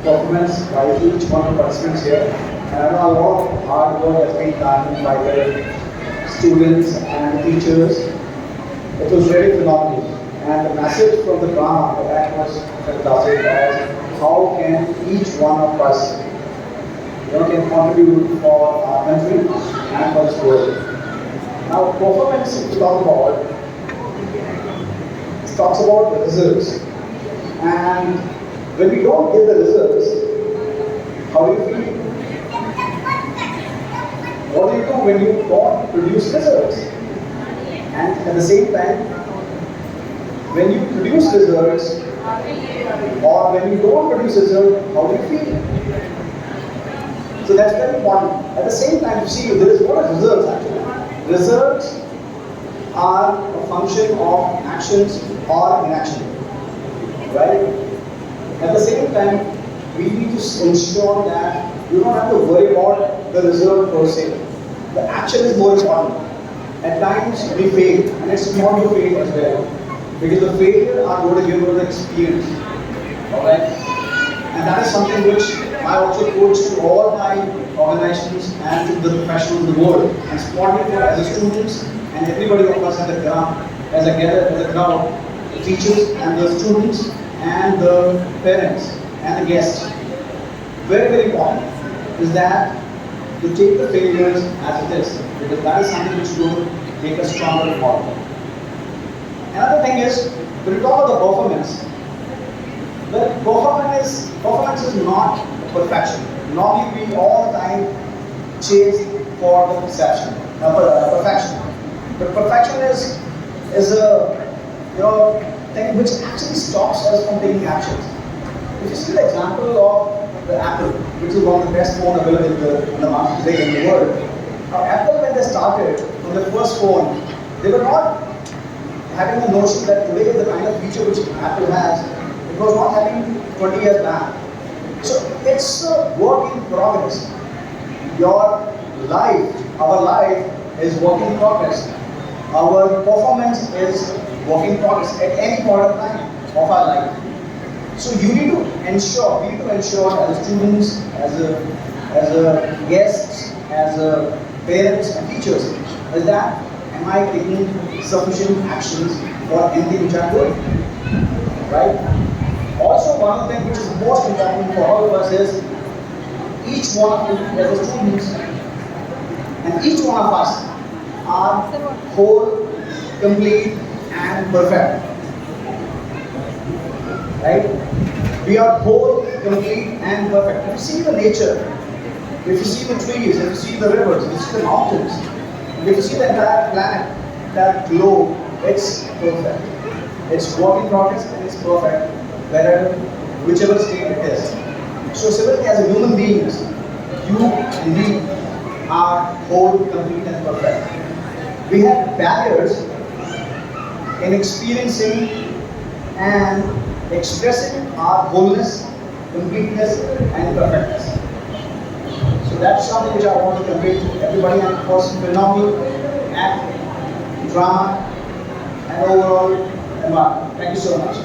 performance by each one of the participants here. And I know a lot of hard work has been done by the students and the teachers. It was really phenomenal. And the message from the drama that was fantastic as how can each one of us can contribute for our country and for this world. Now performance, if you talk about, it talks about the results. And when we don't get the results, how do you feel? What do you do when you don't produce results? And at the same time, when you produce results or when you don't produce results, how do you feel? So that's very important. At the same time, you see, there is what are results actually. Results are a function of actions or inaction, right? At the same time, we need to ensure that you don't have to worry about the result per se. The action is more important. At times we fail, and it's not to fail as well, because the failure are going to give us the experience. Alright? And that is something which I also coach to all my organizations and to the professionals in the world, and supporting for as a students and everybody of us at the ground, as a crowd, the teachers and the students and the parents and the guests. Very, very important is that to take the failures as it is, because that is something which will make us stronger tomorrow. Another thing is, when we talk about the performance, performance is not perfection. Normally we all the time chase for the perfection. But perfection is a thing which actually stops us from taking actions. If you see the example of the Apple, which is one of the best phone available in the market today in the world. Now, Apple, when they started from the first phone, they were not having the notion that today the kind of feature which Apple has, it was not having 20 years back. So it's a work in progress. Your life, our life is work in progress. Our performance is work in progress at any point of time of our life. So you need to ensure, as students, as a guests, as a parents and teachers, is that am I taking sufficient actions for anything which I'm doing? Right? Also, one of the things which is most important for all of us is each one of you as a students and each one of us are whole, complete and perfect. Right? We are whole, complete and perfect. If you see the nature, if you see the trees, if you see the rivers, if you see the mountains, if you see the entire planet, that globe, it's perfect. It's work in progress and it's perfect, whichever state it is. So similarly, as a human beings, you and me are whole, complete and perfect. We have barriers in experiencing and expressing our wholeness, completeness and perfectness. So that's something which I want to convey to everybody, and of course phenomenal act, drama and overall environment. Thank you so much.